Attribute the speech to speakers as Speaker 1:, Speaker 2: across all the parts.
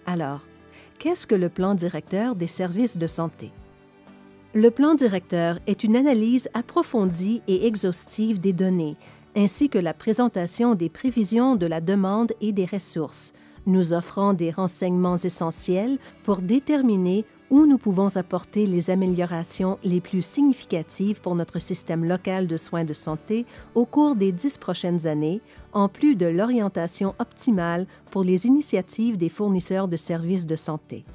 Speaker 1: Alors, qu'est-ce que le plan directeur des services de santé? Le plan directeur est une analyse approfondie et exhaustive des données, ainsi que la présentation des prévisions de la demande et des ressources, nous offrant des renseignements essentiels pour déterminer où nous pouvons apporter les améliorations les plus significatives pour notre système local de soins de santé au cours des 10 prochaines années, en plus de l'orientation optimale pour les initiatives des fournisseurs de services de santé.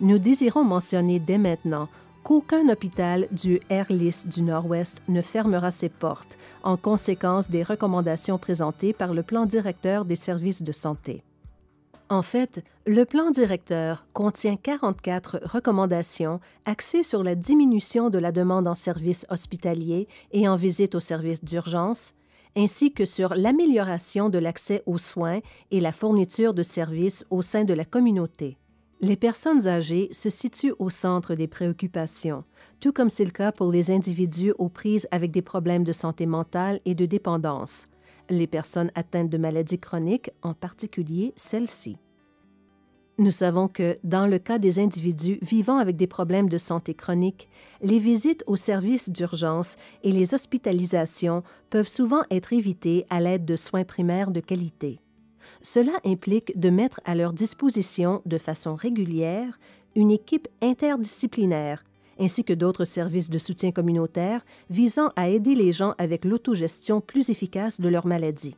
Speaker 1: Nous désirons mentionner dès maintenant qu'aucun hôpital du Airlist du Nord-Ouest ne fermera ses portes en conséquence des recommandations présentées par le plan directeur des services de santé. En fait, le plan directeur contient 44 recommandations axées sur la diminution de la demande en services hospitaliers et en visite aux services d'urgence, ainsi que sur l'amélioration de l'accès aux soins et la fourniture de services au sein de la communauté. Les personnes âgées se situent au centre des préoccupations, tout comme c'est le cas pour les individus aux prises avec des problèmes de santé mentale et de dépendance, les personnes atteintes de maladies chroniques, en particulier celles-ci. Nous savons que, dans le cas des individus vivant avec des problèmes de santé chronique, les visites aux services d'urgence et les hospitalisations peuvent souvent être évitées à l'aide de soins primaires de qualité. Cela implique de mettre à leur disposition de façon régulière une équipe interdisciplinaire, ainsi que d'autres services de soutien communautaire visant à aider les gens avec l'autogestion plus efficace de leur maladie.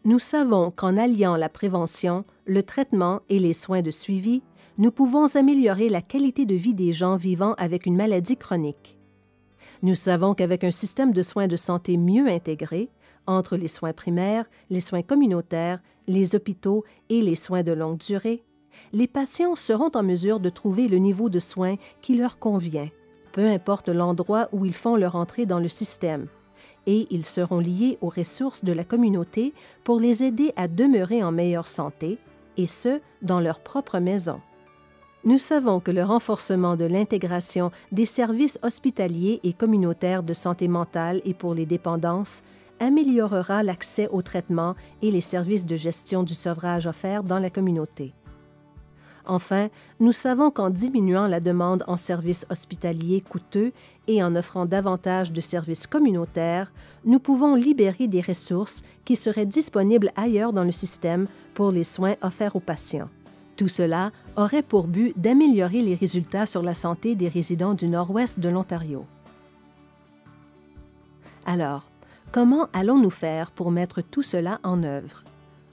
Speaker 1: Nous savons qu'en alliant la prévention, le traitement et les soins de suivi, nous pouvons améliorer la qualité de vie des gens vivant avec une maladie chronique. Nous savons qu'avec un système de soins de santé mieux intégré, entre les soins primaires, les soins communautaires, les hôpitaux et les soins de longue durée, les patients seront en mesure de trouver le niveau de soins qui leur convient, peu importe l'endroit où ils font leur entrée dans le système, et ils seront liés aux ressources de la communauté pour les aider à demeurer en meilleure santé, et ce, dans leur propre maison. Nous savons que le renforcement de l'intégration des services hospitaliers et communautaires de santé mentale et pour les dépendances améliorera l'accès aux traitements et les services de gestion du sevrage offerts dans la communauté. Enfin, nous savons qu'en diminuant la demande en services hospitaliers coûteux et en offrant davantage de services communautaires, nous pouvons libérer des ressources qui seraient disponibles ailleurs dans le système pour les soins offerts aux patients. Tout cela aurait pour but d'améliorer les résultats sur la santé des résidents du nord-ouest de l'Ontario. Alors, comment allons-nous faire pour mettre tout cela en œuvre?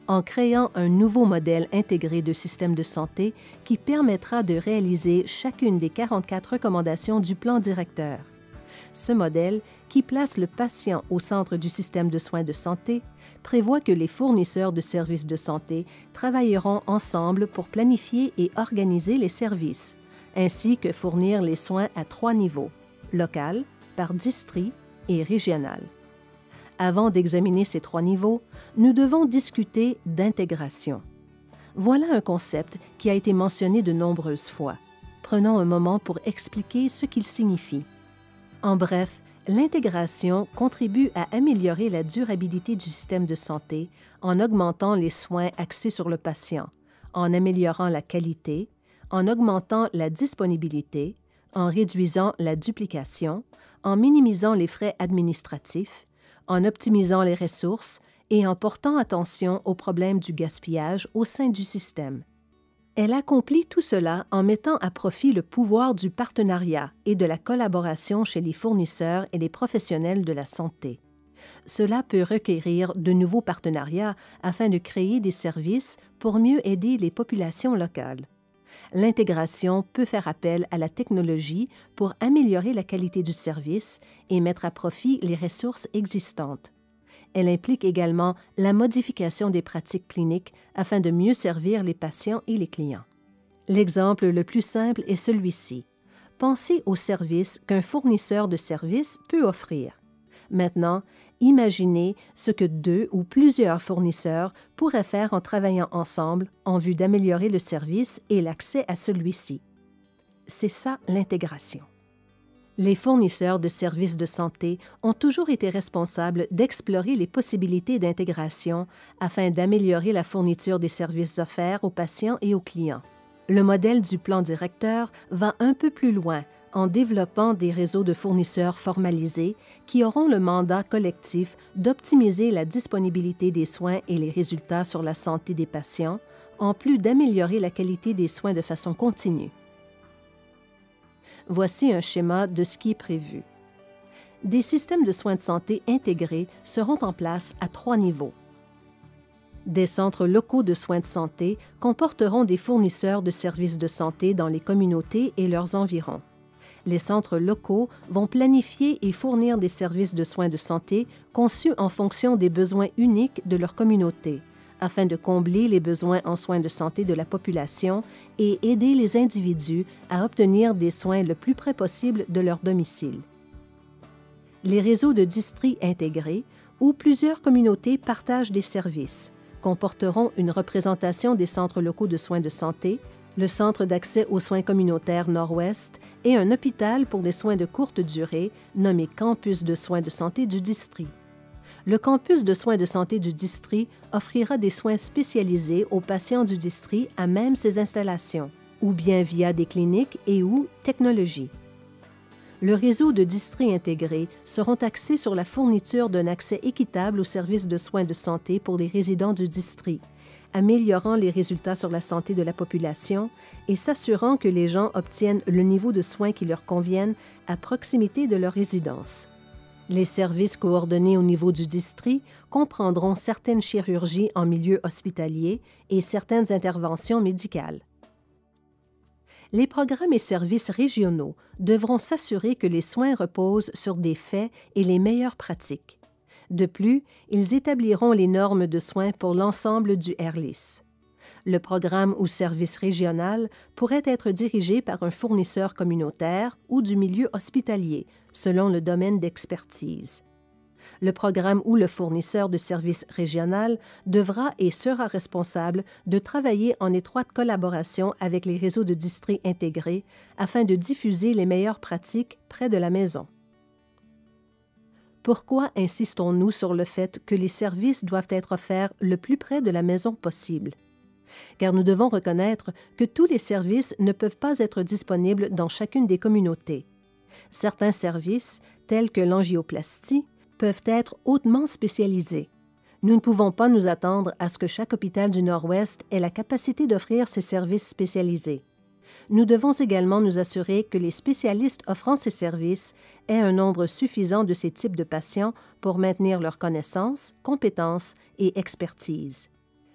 Speaker 1: En créant un nouveau modèle intégré de système de santé qui permettra de réaliser chacune des 44 recommandations du plan directeur. Ce modèle, qui place le patient au centre du système de soins de santé, prévoit que les fournisseurs de services de santé travailleront ensemble pour planifier et organiser les services, ainsi que fournir les soins à 3 niveaux, local, par district et régional. Avant d'examiner ces 3 niveaux, nous devons discuter d'intégration. Voilà un concept qui a été mentionné de nombreuses fois. Prenons un moment pour expliquer ce qu'il signifie. En bref, l'intégration contribue à améliorer la durabilité du système de santé en augmentant les soins axés sur le patient, en améliorant la qualité, en augmentant la disponibilité, en réduisant la duplication, en minimisant les frais administratifs, en optimisant les ressources et en portant attention aux problèmes du gaspillage au sein du système. Elle accomplit tout cela en mettant à profit le pouvoir du partenariat et de la collaboration chez les fournisseurs et les professionnels de la santé. Cela peut requérir de nouveaux partenariats afin de créer des services pour mieux aider les populations locales. L'intégration peut faire appel à la technologie pour améliorer la qualité du service et mettre à profit les ressources existantes. Elle implique également la modification des pratiques cliniques afin de mieux servir les patients et les clients. L'exemple le plus simple est celui-ci. Pensez aux services qu'un fournisseur de services peut offrir. Maintenant, imaginez ce que 2 ou plusieurs fournisseurs pourraient faire en travaillant ensemble en vue d'améliorer le service et l'accès à celui-ci. C'est ça l'intégration. Les fournisseurs de services de santé ont toujours été responsables d'explorer les possibilités d'intégration afin d'améliorer la fourniture des services offerts aux patients et aux clients. Le modèle du plan directeur va un peu plus loin en développant des réseaux de fournisseurs formalisés qui auront le mandat collectif d'optimiser la disponibilité des soins et les résultats sur la santé des patients, en plus d'améliorer la qualité des soins de façon continue. Voici un schéma de ce qui est prévu. Des systèmes de soins de santé intégrés seront en place à 3 niveaux. Des centres locaux de soins de santé comporteront des fournisseurs de services de santé dans les communautés et leurs environs. Les centres locaux vont planifier et fournir des services de soins de santé conçus en fonction des besoins uniques de leur communauté, afin de combler les besoins en soins de santé de la population et aider les individus à obtenir des soins le plus près possible de leur domicile. Les réseaux de districts intégrés, où plusieurs communautés partagent des services, comporteront une représentation des centres locaux de soins de santé, le Centre d'accès aux soins communautaires Nord-Ouest et un hôpital pour des soins de courte durée nommé Campus de soins de santé du district. Le campus de soins de santé du district offrira des soins spécialisés aux patients du district à même ces installations, ou bien via des cliniques et/ou technologies. Le réseau de districts intégrés seront axés sur la fourniture d'un accès équitable aux services de soins de santé pour les résidents du district, améliorant les résultats sur la santé de la population et s'assurant que les gens obtiennent le niveau de soins qui leur convienne à proximité de leur résidence. Les services coordonnés au niveau du district comprendront certaines chirurgies en milieu hospitalier et certaines interventions médicales. Les programmes et services régionaux devront s'assurer que les soins reposent sur des faits et les meilleures pratiques. De plus, ils établiront les normes de soins pour l'ensemble du RLIS. Le programme ou service régional pourrait être dirigé par un fournisseur communautaire ou du milieu hospitalier, selon le domaine d'expertise. Le programme ou le fournisseur de service régional devra et sera responsable de travailler en étroite collaboration avec les réseaux de districts intégrés afin de diffuser les meilleures pratiques près de la maison. Pourquoi insistons-nous sur le fait que les services doivent être offerts le plus près de la maison possible? Car nous devons reconnaître que tous les services ne peuvent pas être disponibles dans chacune des communautés. Certains services, tels que l'angioplastie, peuvent être hautement spécialisés. Nous ne pouvons pas nous attendre à ce que chaque hôpital du Nord-Ouest ait la capacité d'offrir ces services spécialisés. Nous devons également nous assurer que les spécialistes offrant ces services aient un nombre suffisant de ces types de patients pour maintenir leurs connaissances, compétences et expertise.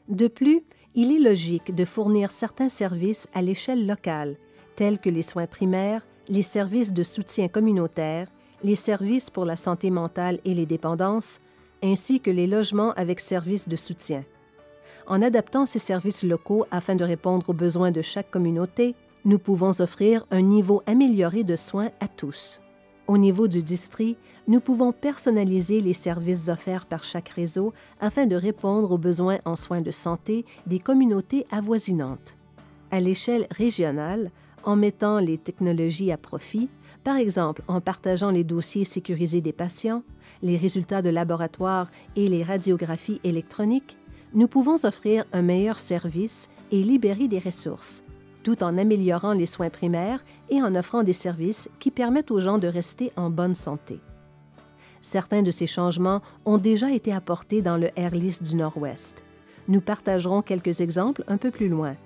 Speaker 1: De plus, il est logique de fournir certains services à l'échelle locale, tels que les soins primaires, les services de soutien communautaire, les services pour la santé mentale et les dépendances, ainsi que les logements avec services de soutien. En adaptant ces services locaux afin de répondre aux besoins de chaque communauté, nous pouvons offrir un niveau amélioré de soins à tous. Au niveau du district, nous pouvons personnaliser les services offerts par chaque réseau afin de répondre aux besoins en soins de santé des communautés avoisinantes. À l'échelle régionale, en mettant les technologies à profit, par exemple en partageant les dossiers sécurisés des patients, les résultats de laboratoire et les radiographies électroniques, nous pouvons offrir un meilleur service et libérer des ressources, tout en améliorant les soins primaires et en offrant des services qui permettent aux gens de rester en bonne santé. Certains de ces changements ont déjà été apportés dans le RLIS du Nord-Ouest. Nous partagerons quelques exemples un peu plus loin.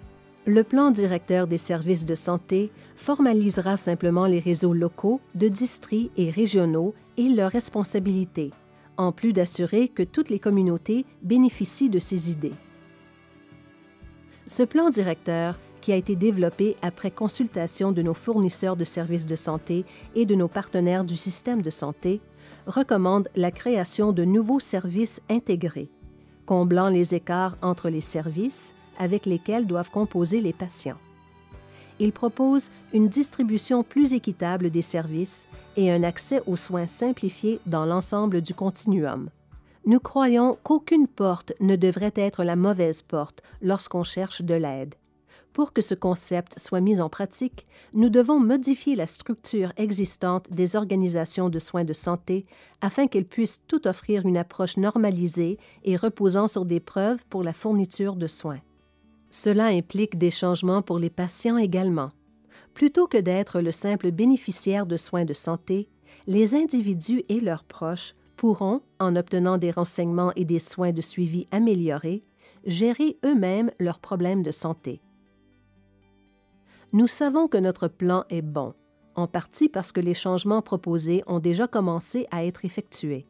Speaker 1: Le plan directeur des services de santé formalisera simplement les réseaux locaux, de districts et régionaux et leurs responsabilités, en plus d'assurer que toutes les communautés bénéficient de ces idées. Ce plan directeur, qui a été développé après consultation de nos fournisseurs de services de santé et de nos partenaires du système de santé, recommande la création de nouveaux services intégrés, comblant les écarts entre les services avec lesquels doivent composer les patients. Il propose une distribution plus équitable des services et un accès aux soins simplifiés dans l'ensemble du continuum. Nous croyons qu'aucune porte ne devrait être la mauvaise porte lorsqu'on cherche de l'aide. Pour que ce concept soit mis en pratique, nous devons modifier la structure existante des organisations de soins de santé afin qu'elles puissent toutes offrir une approche normalisée et reposant sur des preuves pour la fourniture de soins. Cela implique des changements pour les patients également. Plutôt que d'être le simple bénéficiaire de soins de santé, les individus et leurs proches pourront, en obtenant des renseignements et des soins de suivi améliorés, gérer eux-mêmes leurs problèmes de santé. Nous savons que notre plan est bon, en partie parce que les changements proposés ont déjà commencé à être effectués.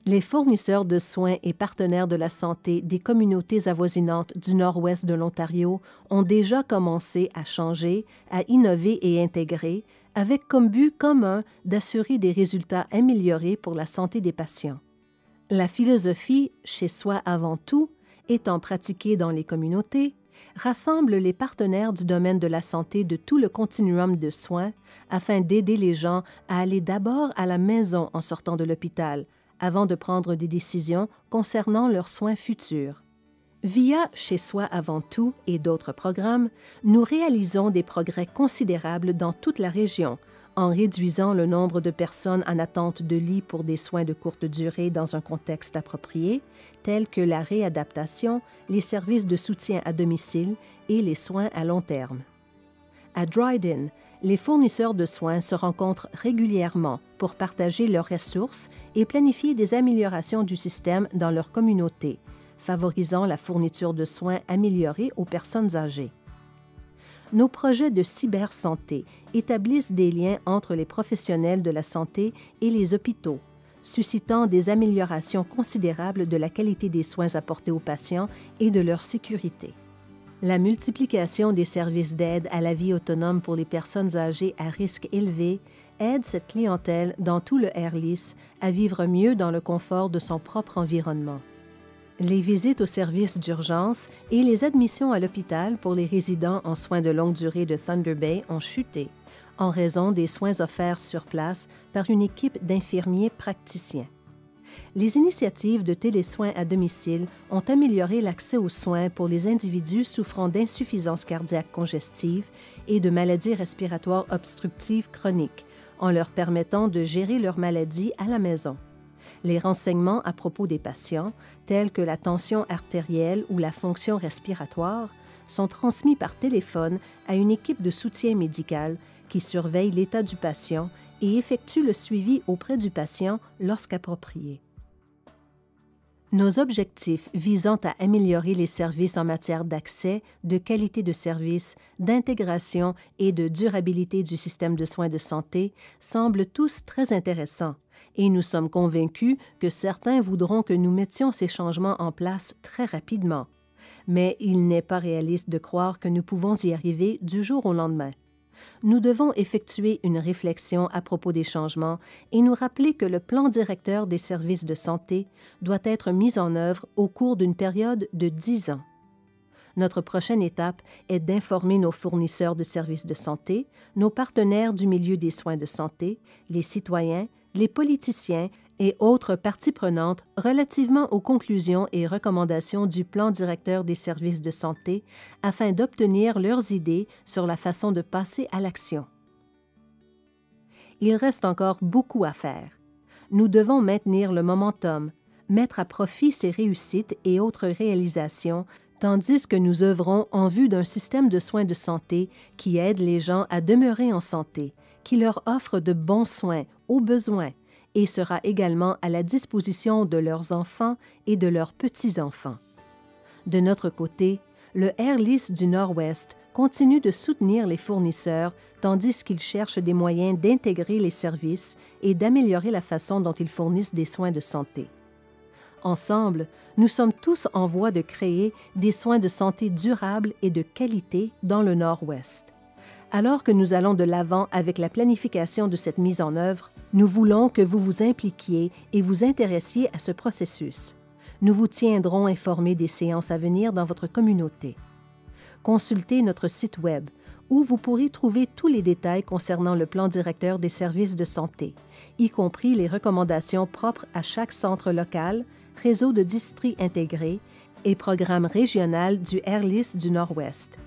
Speaker 1: Les fournisseurs de soins et partenaires de la santé des communautés avoisinantes du nord-ouest de l'Ontario ont déjà commencé à changer, à innover et intégrer, avec comme but commun d'assurer des résultats améliorés pour la santé des patients. La philosophie « chez soi avant tout » étant pratiquée dans les communautés, rassemble les partenaires du domaine de la santé de tout le continuum de soins afin d'aider les gens à aller d'abord à la maison en sortant de l'hôpital, avant de prendre des décisions concernant leurs soins futurs. Via Chez soi avant tout et d'autres programmes, nous réalisons des progrès considérables dans toute la région, en réduisant le nombre de personnes en attente de lit pour des soins de courte durée dans un contexte approprié, tels que la réadaptation, les services de soutien à domicile et les soins à long terme. À Dryden, les fournisseurs de soins se rencontrent régulièrement pour partager leurs ressources et planifier des améliorations du système dans leur communauté, favorisant la fourniture de soins améliorés aux personnes âgées. Nos projets de cybersanté établissent des liens entre les professionnels de la santé et les hôpitaux, suscitant des améliorations considérables de la qualité des soins apportés aux patients et de leur sécurité. La multiplication des services d'aide à la vie autonome pour les personnes âgées à risque élevé aide cette clientèle dans tout le Airlis à vivre mieux dans le confort de son propre environnement. Les visites aux services d'urgence et les admissions à l'hôpital pour les résidents en soins de longue durée de Thunder Bay ont chuté en raison des soins offerts sur place par une équipe d'infirmiers praticiens. Les initiatives de télésoins à domicile ont amélioré l'accès aux soins pour les individus souffrant d'insuffisance cardiaque congestive et de maladies respiratoires obstructives chroniques, en leur permettant de gérer leur maladie à la maison. Les renseignements à propos des patients, tels que la tension artérielle ou la fonction respiratoire, sont transmis par téléphone à une équipe de soutien médical qui surveille l'état du patient et effectue le suivi auprès du patient lorsqu'approprié. Nos objectifs visant à améliorer les services en matière d'accès, de qualité de service, d'intégration et de durabilité du système de soins de santé semblent tous très intéressants et nous sommes convaincus que certains voudront que nous mettions ces changements en place très rapidement. Mais il n'est pas réaliste de croire que nous pouvons y arriver du jour au lendemain. Nous devons effectuer une réflexion à propos des changements et nous rappeler que le plan directeur des services de santé doit être mis en œuvre au cours d'une période de 10 ans. Notre prochaine étape est d'informer nos fournisseurs de services de santé, nos partenaires du milieu des soins de santé, les citoyens, les politiciens et autres parties prenantes relativement aux conclusions et recommandations du plan directeur des services de santé afin d'obtenir leurs idées sur la façon de passer à l'action. Il reste encore beaucoup à faire. Nous devons maintenir le momentum, mettre à profit ces réussites et autres réalisations, tandis que nous œuvrons en vue d'un système de soins de santé qui aide les gens à demeurer en santé, qui leur offre de bons soins aux besoins, et sera également à la disposition de leurs enfants et de leurs petits-enfants. De notre côté, le Airlis du Nord-Ouest continue de soutenir les fournisseurs tandis qu'ils cherchent des moyens d'intégrer les services et d'améliorer la façon dont ils fournissent des soins de santé. Ensemble, nous sommes tous en voie de créer des soins de santé durables et de qualité dans le Nord-Ouest. Alors que nous allons de l'avant avec la planification de cette mise en œuvre, nous voulons que vous vous impliquiez et vous intéressiez à ce processus. Nous vous tiendrons informés des séances à venir dans votre communauté. Consultez notre site Web, où vous pourrez trouver tous les détails concernant le plan directeur des services de santé, y compris les recommandations propres à chaque centre local, réseau de districts intégrés et programme régional du Airlis du Nord-Ouest.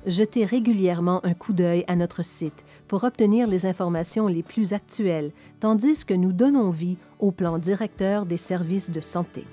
Speaker 1: jetez régulièrement un coup d'œil à notre site pour obtenir les informations les plus actuelles, tandis que nous donnons vie au plan directeur des services de santé.